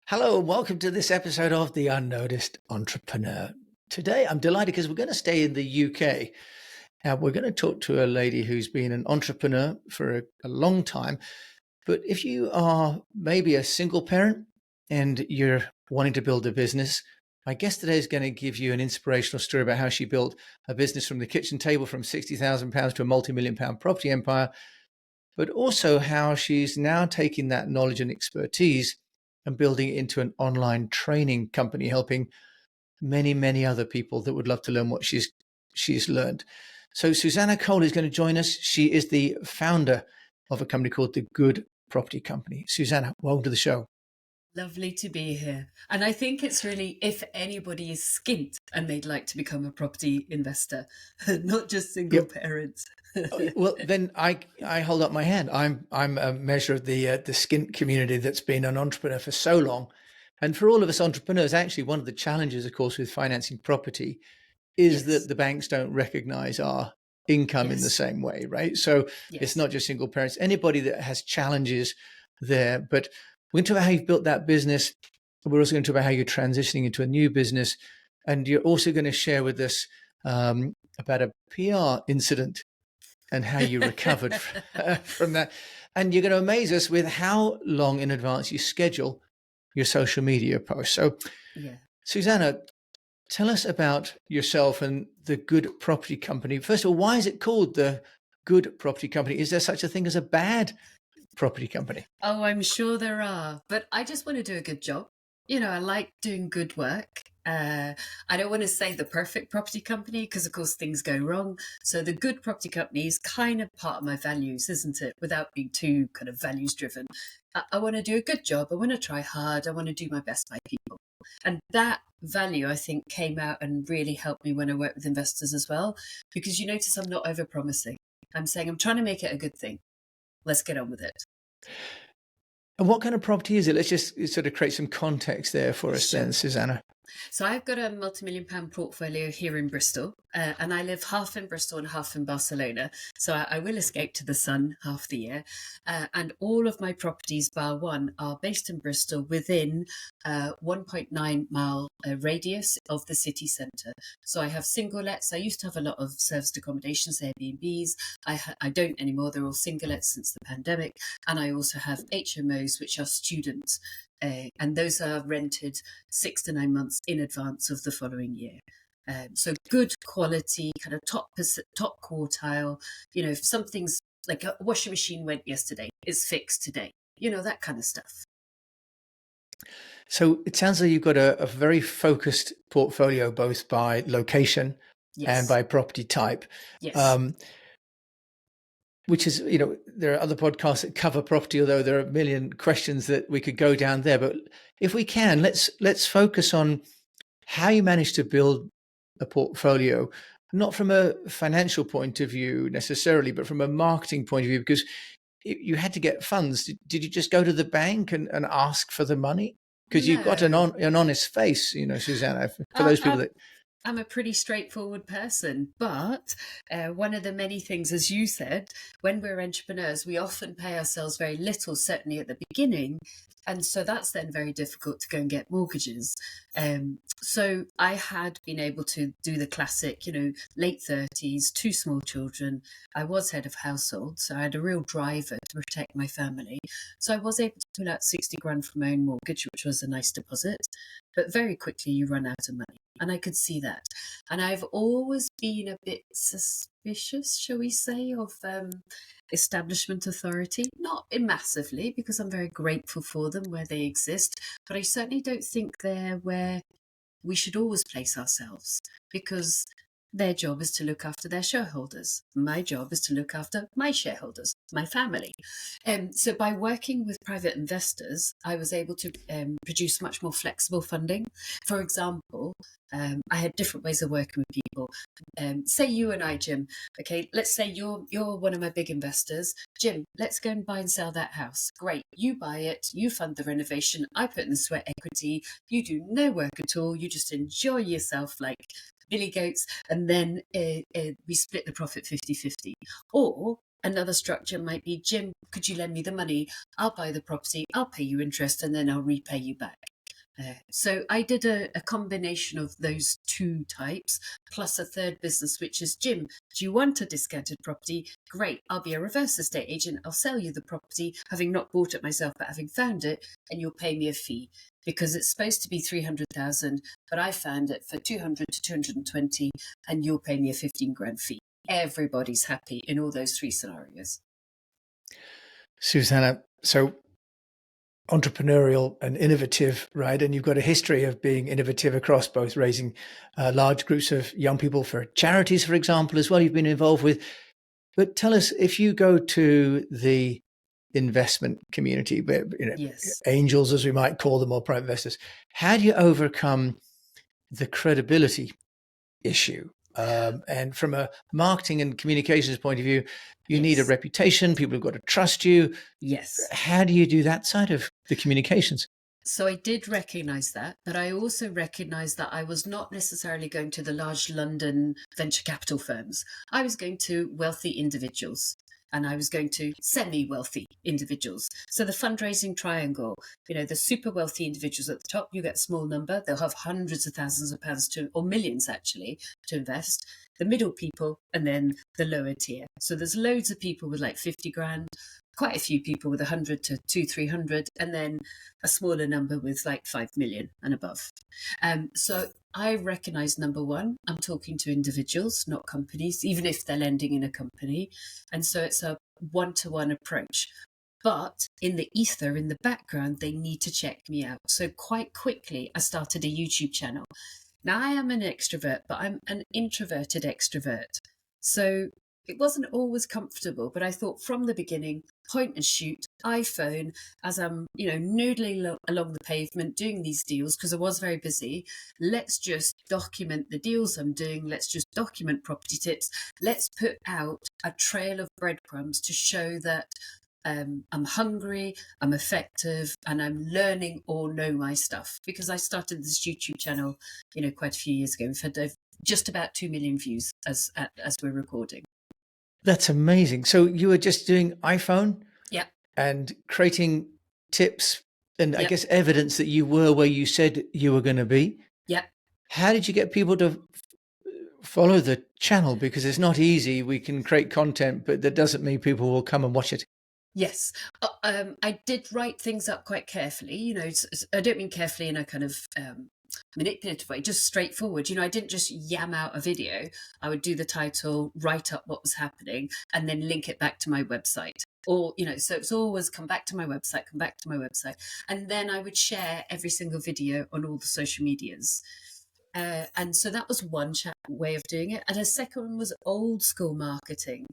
Hello and welcome to this episode of The Unnoticed Entrepreneur. Today I'm delighted because we're going to stay in the UK. Now we're going to talk to a lady who's been an entrepreneur for a long time. But if you are maybe a single parent and you're wanting to build a business, my guest today is going to give you an inspirational story about how she built a business from the kitchen table from £60,000 to a multi-million pound property empire, but also how she's now taking that knowledge and expertise and building it into an online training company, helping many, many other people that would love to learn what she's learned. So Susannah Cole is going to join us. She is the founder of a company called the Good Property Company. Susannah, welcome to the show. Lovely to be here. And I think it's really, if anybody is skint and they'd like to become a property investor, not just single Yep. parents. Well, then I hold up my hand. I'm a measure of the skint community that's been an entrepreneur for so long. And for all of us entrepreneurs, actually, one of the challenges, of course, with financing property is Yes, that the banks don't recognize our income in the yes, same way, right? So it's yes. not just single parents, anybody that has challenges there. But we're going to talk about how you've built that business. We're also going to talk about how you're transitioning into a new business. And you're also going to share with us about a PR incident and how you recovered from that. And you're going to amaze us with how long in advance you schedule your social media posts. So, Yeah. Susannah, tell us about yourself and the Good Property Company. First of all, why is it called the Good Property Company? Is there such a thing as a bad property company? Oh, I'm sure there are, but I just want to do a good job. I like doing good work. I don't want to say the perfect property company because, of course, things go wrong. So the good property company is kind of part of my values, isn't it? Without being too kind of values driven. I want to do a good job. I want to try hard. I want to do my best by people. And that value, I think, came out and really helped me when I work with investors as well. Because you notice I'm not over promising. I'm saying I'm trying to make it a good thing. Let's get on with it. And what kind of property is it? Let's just sort of create some context there for us then, Sure. Susannah. So I've got a multi-million pound portfolio here in Bristol, and I live half in Bristol and half in Barcelona. So I will escape to the sun half the year. And all of my properties, bar one, are based in Bristol within 1.9 mile radius of the city centre. So I have single lets. I used to have a lot of serviced accommodations, Airbnbs. I don't anymore. They're all single lets since the pandemic. And I also have HMOs, which are students. And those are rented 6 to 9 months in advance of the following year. So good quality, kind of top quartile. If something's like a washing machine went yesterday, it's fixed today. That kind of stuff. So it sounds like you've got a very focused portfolio, both by location and Yes, by property type. yes. Um, which is, there are other podcasts that cover property, although there are a million questions that we could go down there. But if we can, let's focus on how you managed to build a portfolio, not from a financial point of view necessarily, but from a marketing point of view, because you had to get funds. Did you just go to the bank and ask for the money? Because you've got No. an honest face, Susannah, for Uh, those people um, that, I'm a pretty straightforward person, but one of the many things, as you said, when we're entrepreneurs, we often pay ourselves very little, certainly at the beginning. And so that's then very difficult to go and get mortgages. So I had been able to do the classic, late 30s, two small children. I was head of household, so I had a real driver to protect my family. So I was able to pull out 60 grand from my own mortgage, which was a nice deposit. But very quickly you run out of money. And I could see that. And I've always been a bit suspicious, shall we say, of establishment authority. Not massively, because I'm very grateful for them where they exist. But I certainly don't think they're where we should always place ourselves, because their job is to look after their shareholders. My job is to look after my shareholders, my family. So by working with private investors, I was able to produce much more flexible funding. For example, I had different ways of working with people. Say you and I, Jim. Okay, let's say you're one of my big investors. Jim, let's go and buy and sell that house. Great, you buy it, you fund the renovation. I put in the sweat equity. You do no work at all. You just enjoy yourself like Billy Goats, and then we split the profit 50-50. Or another structure might be, Jim, could you lend me the money? I'll buy the property, I'll pay you interest, and then I'll repay you back. So I did a combination of those two types, plus a third business, which is, Jim, do you want a discounted property? Great, I'll be a reverse estate agent. I'll sell you the property, having not bought it myself, but having found it, and you'll pay me a fee because it's supposed to be 300,000, but I found it for 200 to 220, and you'll pay me a 15 grand fee. Everybody's happy in all those three scenarios. Susannah, so entrepreneurial and innovative, right? And you've got a history of being innovative across both raising large groups of young people for charities, for example, as well. You've been involved with. But tell us, if you go to the investment community, Yes. angels, as we might call them, or private investors, how do you overcome the credibility issue? And from a marketing and communications point of view, you need a Yes. reputation. People have got to trust you. Yes. How do you do that side of the communications? So I did recognize that, but I also recognized that I was not necessarily going to the large London venture capital firms. I was going to wealthy individuals, and I was going to semi-wealthy individuals. So the fundraising triangle, the super wealthy individuals at the top, you get a small number. They'll have hundreds of thousands of pounds or millions actually, to invest. The middle people, and then the lower tier. So there's loads of people with like 50 grand, quite a few people with 100 to 300, and then a smaller number with like 5 million and above. So I recognize, number one, I'm talking to individuals, not companies, even if they're lending in a company. And so it's a one-to-one approach. But in the ether, in the background, they need to check me out. So quite quickly, I started a YouTube channel. Now, I am an extrovert, but I'm an introverted extrovert. So it wasn't always comfortable, but I thought from the beginning, point and shoot, iPhone, as I'm, noodling along the pavement, doing these deals, because I was very busy. Let's just document the deals I'm doing. Let's just document property tips. Let's put out a trail of breadcrumbs to show that I'm hungry, I'm effective, and I'm learning or know my stuff. Because I started this YouTube channel, quite a few years ago. We've had just about 2 million views as we're recording. That's amazing. So you were just doing iPhone Yeah, and creating tips and I yeah, guess evidence that you were where you said you were going to be. yeah. How did you get people to follow the channel? Because it's not easy. We can create content, but that doesn't mean people will come and watch it. Yes, I did write things up quite carefully. I don't mean carefully in a kind of manipulative way, just straightforward. I didn't just yam out a video. I would do the title, write up what was happening, and then link it back to my website. Or, so it's always come back to my website, And then I would share every single video on all the social medias. And so that was one way of doing it. And a second one was old school marketing,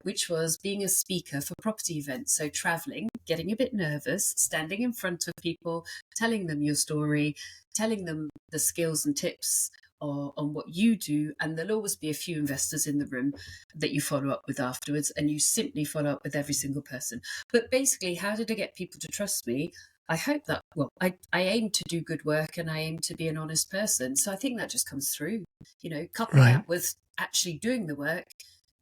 which was being a speaker for property events. So traveling, getting a bit nervous, standing in front of people, telling them your story, telling them the skills and tips on what you do. And there'll always be a few investors in the room that you follow up with afterwards. And you simply follow up with every single person. But basically, how did I get people to trust me? I hope that, I aim to do good work and I aim to be an honest person. So I think that just comes through, couple Right. that with actually doing the work,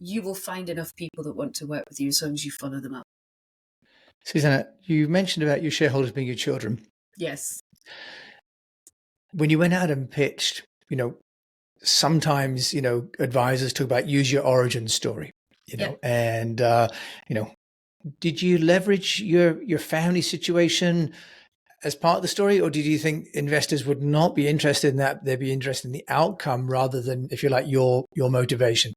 you will find enough people that want to work with you as long as you follow them up. Susanna, you mentioned about your shareholders being your children. Yes. When you went out and pitched, sometimes, advisors talk about use your origin story, Yeah. and, did you leverage your family situation as part of the story, or did you think investors would not be interested in that? They'd be interested in the outcome rather than, if you like, your motivation?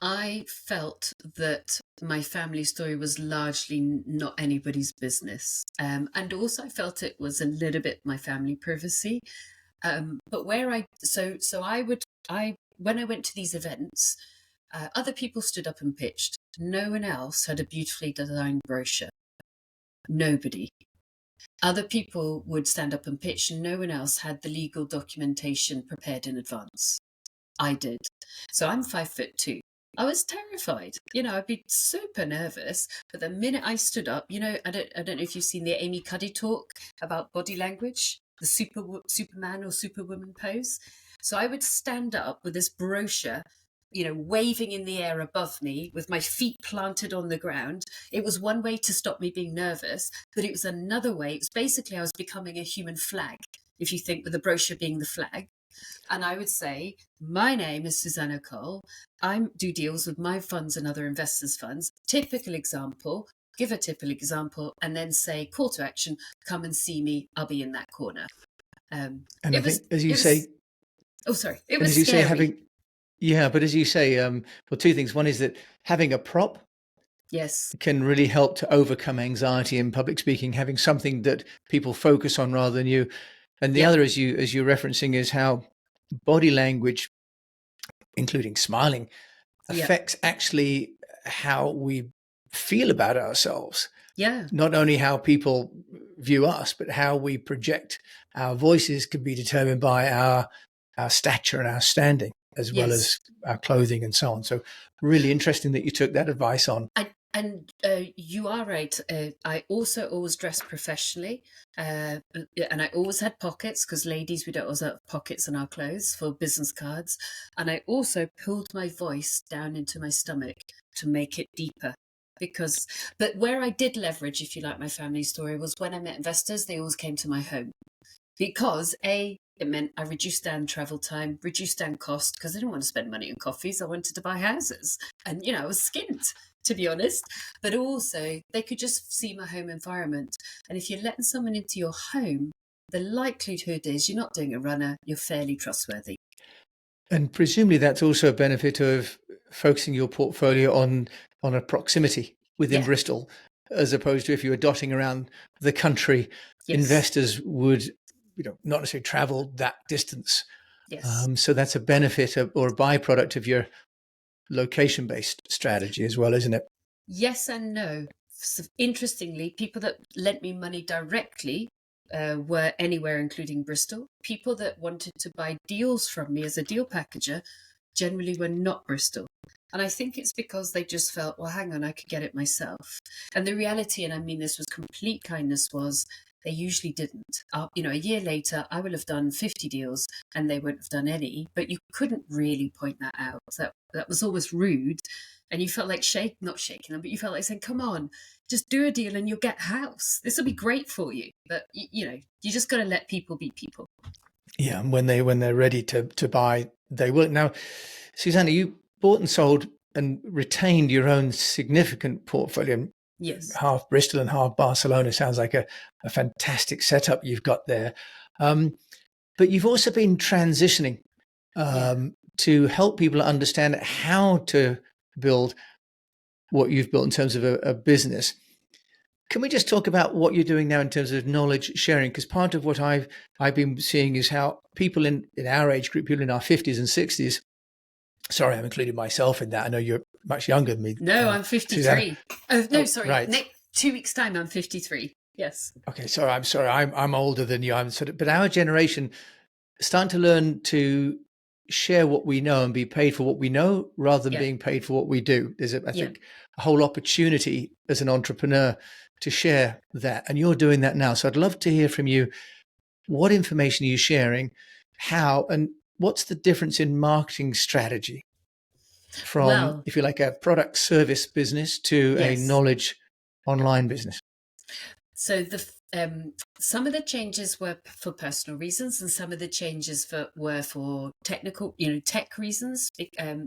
I felt that my family story was largely not anybody's business. And also I felt it was a little bit my family privacy. But when I went to these events, other people stood up and pitched. No one else had a beautifully designed brochure. Nobody. Other people would stand up and pitch, and no one else had the legal documentation prepared in advance. I did. So I'm 5'2". I was terrified. I'd be super nervous. But the minute I stood up, I don't know if you've seen the Amy Cuddy talk about body language, the Superman or Superwoman pose. So I would stand up with this brochure waving in the air above me with my feet planted on the ground. It was one way to stop me being nervous, but it was another way. It was basically, I was becoming a human flag, if you think with the brochure being the flag. And I would say, my name is Susannah Cole. I do deals with my funds and other investors' funds. Typical example, give a typical example, and then say, call to action, come and see me. I'll be in that corner. And I It was, think, as you it was, say, oh, sorry, it and was as you say, scary. but as you say, well, two things. One is that having a prop Yes. can really help to overcome anxiety in public speaking, having something that people focus on rather than you. And the Yep. other, as you're referencing, is how body language, including smiling, Yep. affects actually how we feel about ourselves. Yeah. Not only how people view us, but how we project our voices can be determined by our stature and our standing, as well Yes. as our clothing and so on. So, really interesting that you took that advice on. And you are right. I also always dressed professionally, and I always had pockets because ladies, we don't always have pockets in our clothes for business cards. And I also pulled my voice down into my stomach to make it deeper. But where I did leverage, if you like, my family story was when I met investors, they always came to my home because it meant I reduced down travel time, reduced down cost because I didn't want to spend money on coffees. I wanted to buy houses, and I was skint, to be honest. But also, they could just see my home environment. And if you're letting someone into your home, the likelihood is you're not doing a runner. You're fairly trustworthy. And presumably that's also a benefit of focusing your portfolio on a proximity within Yeah. Bristol, as opposed to if you were dotting around the country, Yes. investors would not necessarily travel that distance. Yes. So that's a benefit or a byproduct of your location-based strategy as well, isn't it? Yes and no. So interestingly, people that lent me money directly were anywhere, including Bristol. People that wanted to buy deals from me as a deal packager generally were not Bristol. And I think it's because they just felt, well, hang on, I could get it myself. And the reality, and I mean this with complete kindness, was they usually didn't. A year later, I would have done 50 deals and they wouldn't have done any, but you couldn't really point that out. That was always rude. And you felt like not shaking them, but you felt like saying, come on, just do a deal and you'll get a house. This will be great for you. But, you just got to let people be people. Yeah, and when they're ready to buy, they will. Now, Susanna, you bought and sold and retained your own significant portfolio, Yes. half Bristol and half Barcelona. Sounds like a fantastic setup you've got there. But you've also been transitioning Yeah. to help people understand how to build what you've built in terms of a business. Can we just talk about what you're doing now in terms of knowledge sharing? Because part of what I've been seeing is how people in our age group, people in our 50s and 60s, sorry, I'm including myself in that. I know you're much younger than me, No, I'm Susanna. 53. Oh, no, Oh, sorry. right. 2 weeks' time, I'm 53. Yes. Okay, sorry. I'm sorry. I'm older than you. I'm sort of, but our generation starting to learn to share what we know and be paid for what we know rather than Yeah. being paid for what we do. There's I Yeah. think, a whole opportunity as an entrepreneur to share that, and you're doing that now. So I'd love to hear from you. What information are you sharing? How and what's the difference in marketing strategy from, Well, if you like, a product service business to a yes. knowledge online business? So some of the changes were for personal reasons, and some of the changes were for technical, tech reasons,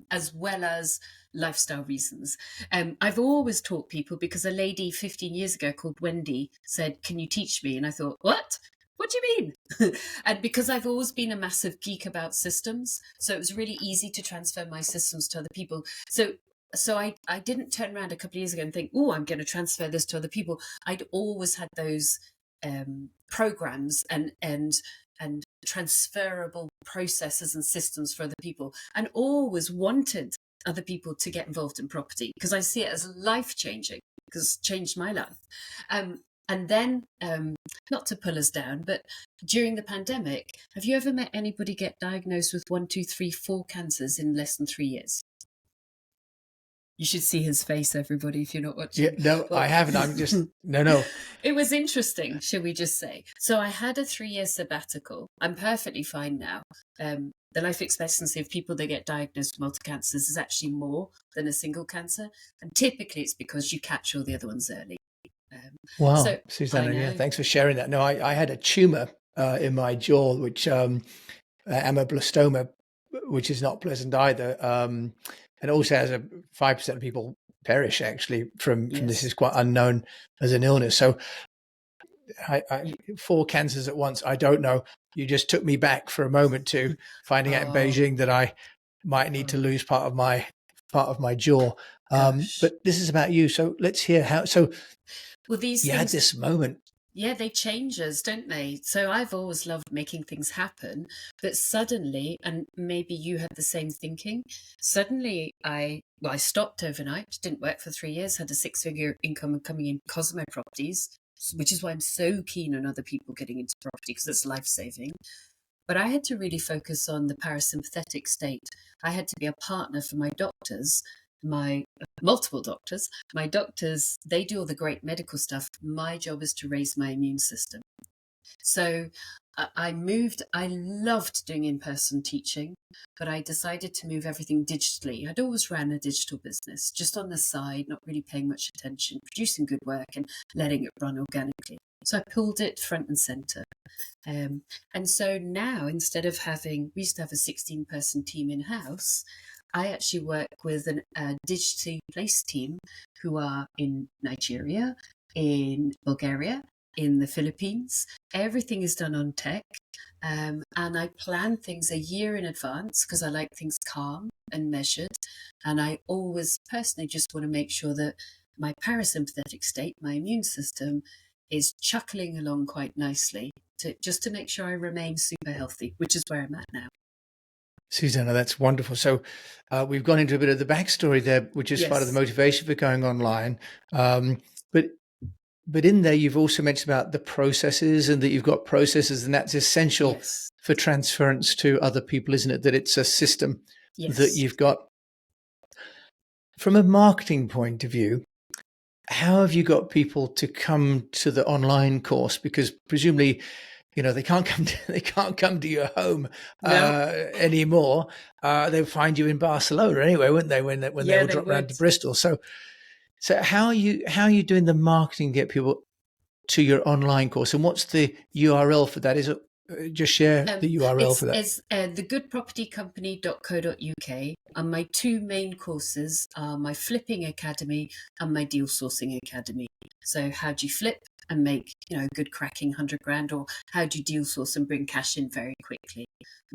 as well as lifestyle reasons. I've always taught people because a lady 15 years ago called Wendy said, "Can you teach me?" And I thought, "What? What do you mean?" And because I've always been a massive geek about systems, so it was really easy to transfer my systems to other people. So I didn't turn around a couple of years ago and think, oh, I'm going to transfer this to other people. I'd always had those programs and transferable processes and systems for other people, and always wanted other people to get involved in property because I see it as life changing, because it changed my life. And then, not to pull us down, but during the pandemic, have you ever met anybody get diagnosed with 1, 2, 3, 4 cancers in less than 3 years? You should see his face, everybody, if you're not Yeah, watching. no, I Well, haven't. I'm just no. it was interesting, shall we just say. So I had a 3-year sabbatical. I'm perfectly fine now. The life expectancy of people that get diagnosed with multiple cancers is actually more than a single cancer. And typically it's because you catch all the other ones early. Wow, So I Susanna, yeah, know. thanks for sharing that. No, I had a tumor in my jaw, which amablastoma, which is not pleasant either, and also has a 5% of people perish actually from this. Yes. Is quite unknown as an illness. So four cancers at once. I don't know. You just took me back for a moment to finding out in Oh, Beijing that I might need to oh lose part of my jaw. gosh. But this is about you. So let's hear how. So Well, these you had things, this moment. yeah, they change us, don't they? So I've always loved making things happen, but suddenly, and maybe you had the same thinking, suddenly I stopped overnight, didn't work for 3 years, had a 6-figure income coming in because of my properties, which is why I'm so keen on other people getting into property because it's life-saving. But I had to really focus on the parasympathetic state. I had to be a partner for my doctors, my multiple doctors. My doctors, they do all the great medical stuff. My job is to raise my immune system. So I moved, I loved doing in person teaching, but I decided to move everything digitally. I'd always ran a digital business, just on the side, not really paying much attention, producing good work and letting it run organically. So I pulled it front and center. And so now, instead of having, we used to have a 16-person team in house, I actually work with a digitally placed team who are in Nigeria, in Bulgaria, in the Philippines. Everything is done on tech. And I plan things a year in advance because I like things calm and measured. And I always personally just want to make sure that my parasympathetic state, my immune system, is chuckling along quite nicely just to make sure I remain super healthy, which is where I'm at now. Susanna, that's wonderful. So we've gone into a bit of the backstory there, which is part of the Yes. motivation for going online. But in there, you've also mentioned about the processes and that you've got processes, and that's essential Yes. for transference to other people, isn't it? That it's a system that Yes. you've got. From a marketing point of view, how have you got people to come to the online course? Because presumably, they can't come to, they can't come to your home No. anymore. They'll find you in Barcelona anyway, wouldn't they? When they Yeah, all they drop round would. to Bristol. So how are you doing the marketing to get people to your online course, and what's the URL for that? Is it just share the URL for that? It's thegoodpropertycompany.co.uk, and my two main courses are my flipping academy and my deal sourcing academy. So how do you flip and make a good cracking 100 grand, or how do you deal source and bring cash in very quickly?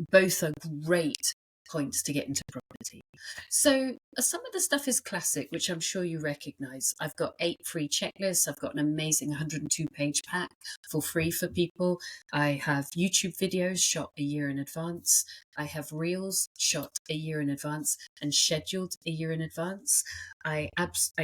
Both are great points to get into property. So some of the stuff is classic, which I'm sure you recognize. I've got 8 free checklists. I've got an amazing 102-page pack for free for people. I have YouTube videos shot a year in advance. I have reels shot a year in advance and scheduled a year in advance. I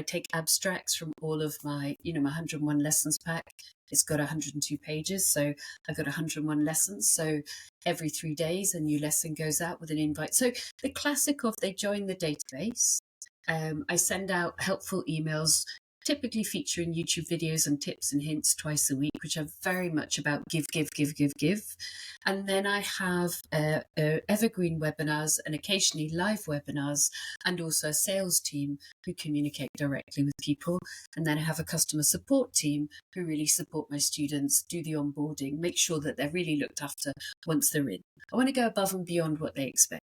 take abstracts from all of my 101 lessons pack. It's got 102 pages, so I've got 101 lessons. So every 3 days, a new lesson goes out with an invite. So the classic of they join the database. I send out helpful emails, typically featuring YouTube videos and tips and hints twice a week, which are very much about give, give, give, give, give. And then I have evergreen webinars and occasionally live webinars, and also a sales team who communicate directly with people. And then I have a customer support team who really support my students, do the onboarding, make sure that they're really looked after once they're in. I want to go above and beyond what they expect.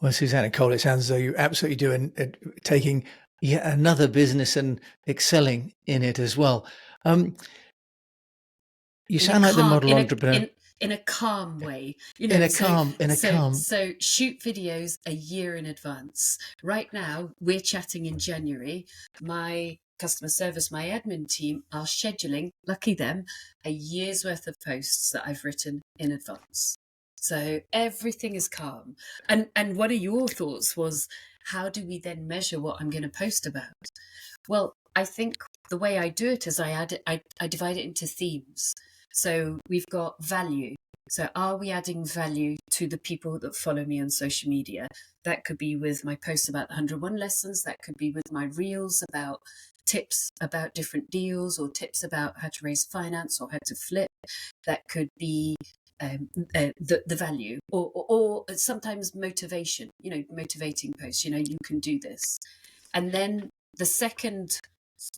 Well, Susannah Cole, it sounds as though you absolutely do, and taking yet another business and excelling in it as well. You In a sound like the calm model entrepreneur in a calm way, in a so calm, in a calm. shoot videos a year in advance. Right now we're chatting in January. My customer service, my admin team are scheduling, lucky them, a year's worth of posts that I've written in advance. So everything is calm. And what are your thoughts? Was how do we then measure what I'm going to post about? Well, I think the way I do it is I divide it into themes. So we've got value. So are we adding value to the people that follow me on social media? That could be with my posts about the 101 lessons. That could be with my reels about tips about different deals, or tips about how to raise finance or how to flip. That could be the value, or sometimes motivation, motivating posts, you can do this. And then the second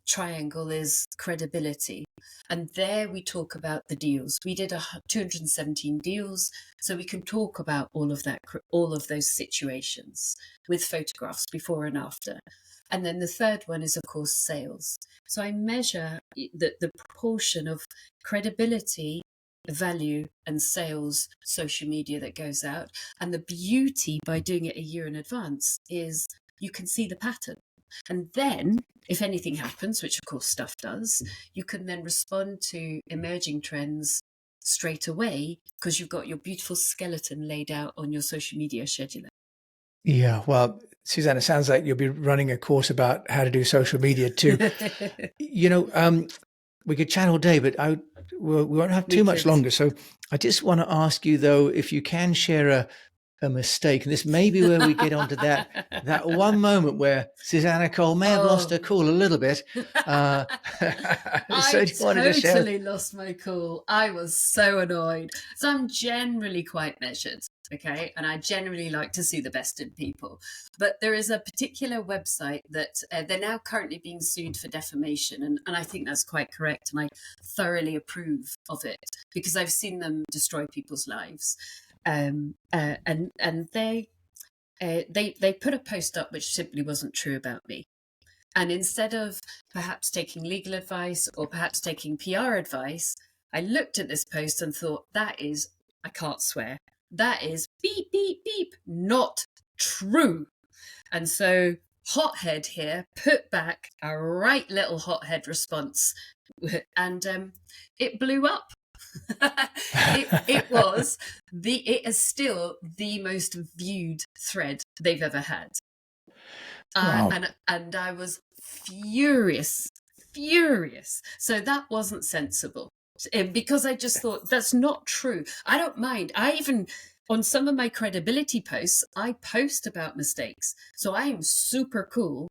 triangle is credibility. And there we talk about the deals. We did 217 deals, so we can talk about all of that, all of those situations with photographs before and after. And then the third one is, of course, sales. So I measure the proportion of credibility, value, and sales social media that goes out. And the beauty by doing it a year in advance is you can see the pattern. And then, if anything happens, which of course stuff does, you can then respond to emerging trends straight away because you've got your beautiful skeleton laid out on your social media scheduler. Yeah, well, Susannah, it sounds like you'll be running a course about how to do social media too. We could chat all day, but we won't have too much longer. So I just want to ask you, though, if you can share a mistake, and this may be where we get onto that one moment where Susannah Cole may have lost her cool a little bit. I totally lost my cool. I was so annoyed. So I'm generally quite measured, okay? And I generally like to see the best in people. But there is a particular website that they're now currently being sued for defamation. And I think that's quite correct. And I thoroughly approve of it because I've seen them destroy people's lives. And they put a post up which simply wasn't true about me. And instead of perhaps taking legal advice or perhaps taking PR advice, I looked at this post and thought, that is, I can't swear, that is beep, beep, beep, not true. And so Hothead here put back a right little hothead response, and it blew up. It is still the most viewed thread they've ever had. Wow. And I was furious. So that wasn't sensible, because I just thought that's not true. I don't mind. I even, on some of my credibility posts, I post about mistakes. So I am super cool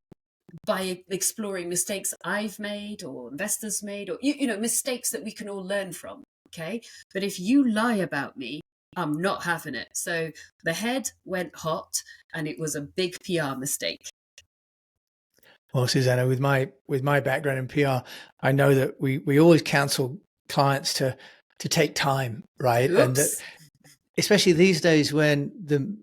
by exploring mistakes I've made or investors made, or mistakes that we can all learn from. Okay, but if you lie about me, I'm not having it. So the head went hot, and it was a big PR mistake. Well, Susannah, with my background in PR, I know that we always counsel clients to take time, right? Oops. And that, especially these days when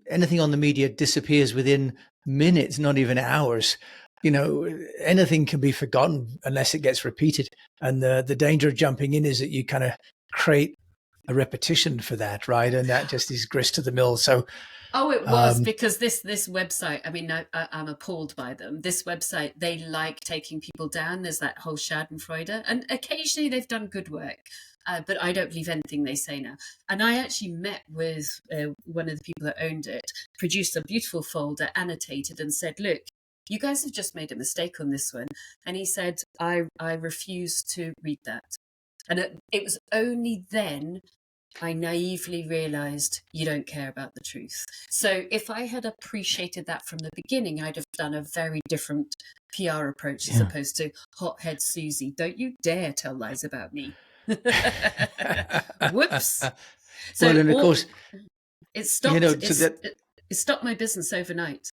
anything on the media disappears within minutes, not even hours. Anything can be forgotten unless it gets repeated. And the danger of jumping in is that you kind of create a repetition for that, right? And that just is grist to the mill. So, it was because this website, I mean, I'm appalled by them. This website, they like taking people down. There's that whole Schadenfreude, and occasionally they've done good work. But I don't believe anything they say now. And I actually met with one of the people that owned it, produced a beautiful folder, annotated, and said, look, you guys have just made a mistake on this one. And he said, I refuse to read that. And it was only then I naively realized you don't care about the truth. So if I had appreciated that from the beginning, I'd have done a very different PR approach as opposed to hothead Susie. Don't you dare tell lies about me. Whoops. So well, and of course, it stopped. It stopped my business overnight.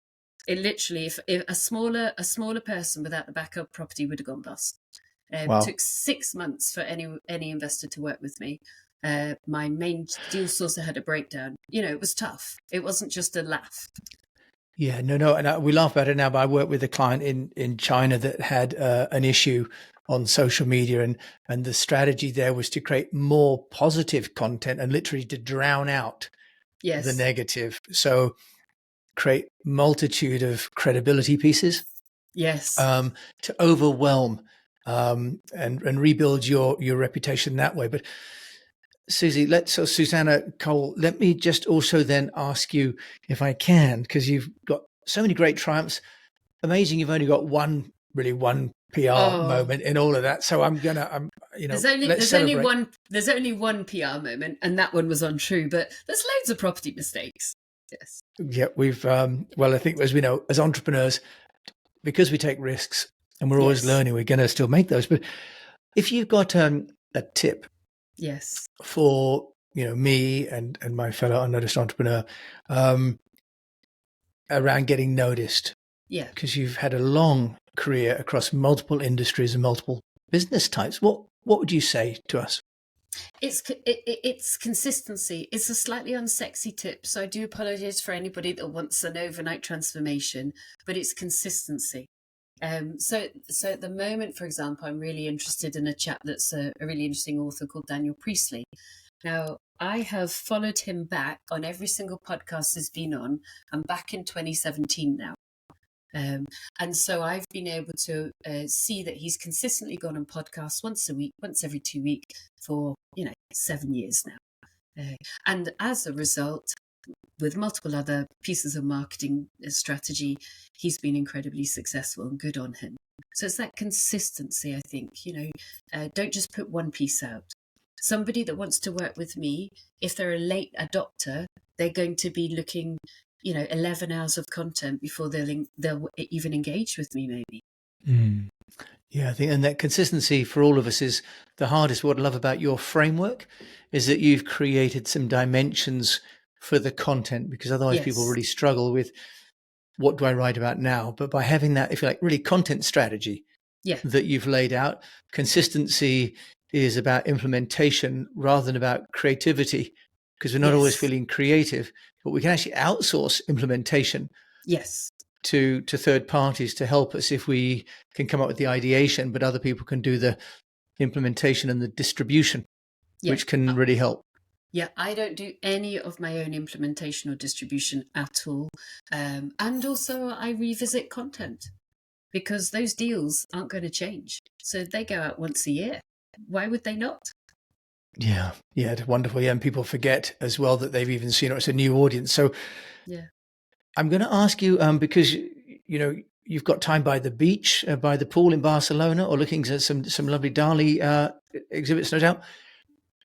It literally, if a smaller person without the backup property would have gone bust. Wow. It took 6 months for any investor to work with me. My main deal sourcer had a breakdown. It was tough. It wasn't just a laugh. Yeah, no, and we laugh about it now. But I worked with a client in China that had an issue on social media, and the strategy there was to create more positive content and literally to drown out the negative. So create multitude of credibility pieces. Yes. To overwhelm and rebuild your reputation that way. But Susannah Cole, let me just also then ask you, if I can, because you've got so many great triumphs. Amazing, you've only got one PR moment in all of that. So I'm There's let's only celebrate. one PR moment, and that one was untrue. But there's loads of property mistakes. Yes. Yeah, we've well, I think as we know, as entrepreneurs, because we take risks and we're always Yes. learning, we're going to still make those. But if you've got a tip Yes. for me and my fellow unnoticed entrepreneur around getting noticed, Yeah. because you've had a long career across multiple industries and multiple business types, what would you say to us? It's consistency. It's a slightly unsexy tip, so I do apologize for anybody that wants an overnight transformation, but it's consistency. So at the moment, for example, I'm really interested in a chap that's a really interesting author called Daniel Priestley. Now, I have followed him back on every single podcast he's been on. I'm back in 2017 now. And so I've been able to see that he's consistently gone on podcasts once a week, once every 2 weeks for, 7 years now. And as a result, with multiple other pieces of marketing strategy, he's been incredibly successful, and good on him. So it's that consistency, I think, don't just put one piece out. Somebody that wants to work with me, if they're a late adopter, they're going to be looking 11 hours of content before they'll even engage with me, maybe. Yeah, I think, and that consistency for all of us is the hardest. What I love about your framework is that you've created some dimensions for the content, because otherwise people Yes. really struggle with what do I write about now? But by having that, if you like, really content strategy Yeah. that you've laid out, consistency is about implementation rather than about creativity, because we're not always Yes. feeling creative, but we can actually outsource implementation Yes. to third parties to help us if we can come up with the ideation, but other people can do the implementation and the distribution, Yeah. which can really help. Yeah, I don't do any of my own implementation or distribution at all. And also I revisit content, because those deals aren't going to change. So they go out once a year. Why would they not? Yeah, it's wonderful. Yeah, and people forget as well that they've even seen it. It's a new audience. So Yeah. I'm going to ask you, because you've got time by the beach, by the pool in Barcelona, or looking at some lovely Dali exhibits, no doubt,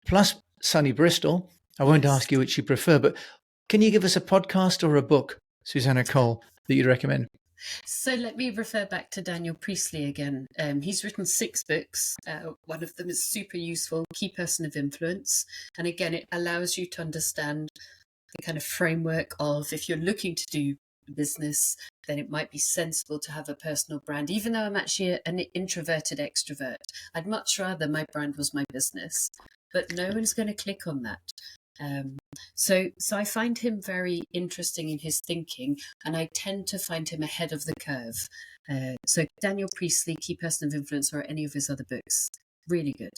plus sunny Bristol. I won't ask you which you prefer, but can you give us a podcast or a book, Susannah Cole, that you'd recommend? So let me refer back to Daniel Priestley again. He's written 6 books. One of them is super useful, Key Person of Influence. And again, it allows you to understand the kind of framework of, if you're looking to do business, then it might be sensible to have a personal brand. Even though I'm actually an introverted extrovert, I'd much rather my brand was my business, but no one's going to click on that. So I find him very interesting in his thinking, and I tend to find him ahead of the curve. So Daniel Priestley, Key Person of Influence, or any of his other books, really good.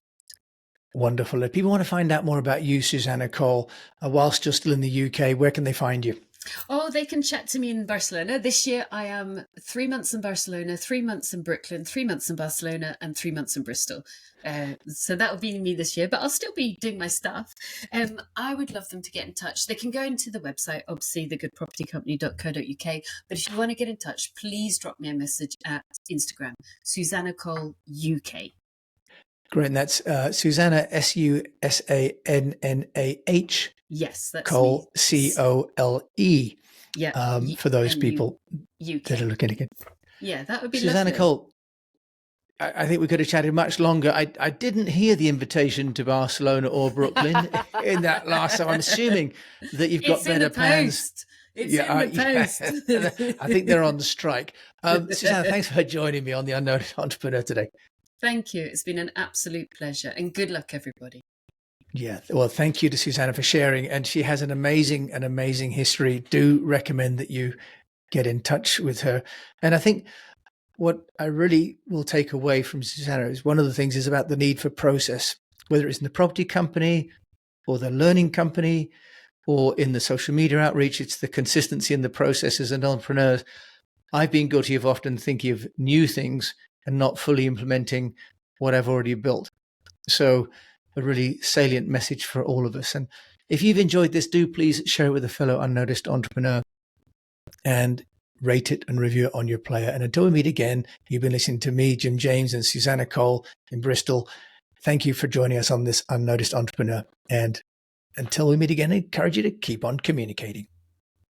Wonderful. If people want to find out more about you, Susannah Cole, whilst you're still in the UK, where can they find you? Oh, they can chat to me in Barcelona. This year I am 3 months in Barcelona, 3 months in Brooklyn, 3 months in Barcelona, and 3 months in Bristol. So that'll be me this year, but I'll still be doing my stuff. I would love them to get in touch. They can go into the website, obviously, thegoodpropertycompany.co.uk. But if you want to get in touch, please drop me a message at Instagram, Susannah Cole UK. Great. And that's Susannah, Sussannah. Yes, that's Cole, me. Cole. Yeah. For those people UK. that are looking again. Yeah, that would be Susannah lovely. Cole, I think we could have chatted much longer. I didn't hear the invitation to Barcelona or Brooklyn in that last, so I'm assuming that you've got better plans. It's in the post. I think they're on the strike. Susannah, thanks for joining me on the Unnoticed Entrepreneur today. Thank you. It's been an absolute pleasure, and good luck, everybody. Yeah, well, thank you to Susannah for sharing, and she has an amazing history. Do recommend that you get in touch with her. And I think what I really will take away from Susannah is one of the things is about the need for process, whether it's in the property company or the learning company or in the social media outreach. It's the consistency in the processes and entrepreneurs. I've been guilty of often thinking of new things and not fully implementing what I've already built. So a really salient message for all of us. And if you've enjoyed this, do please share it with a fellow unnoticed entrepreneur and rate it and review it on your player. And until we meet again, you've been listening to me, Jim James, and Susannah Cole in Bristol. Thank you for joining us on this Unnoticed Entrepreneur. And until we meet again, I encourage you to keep on communicating.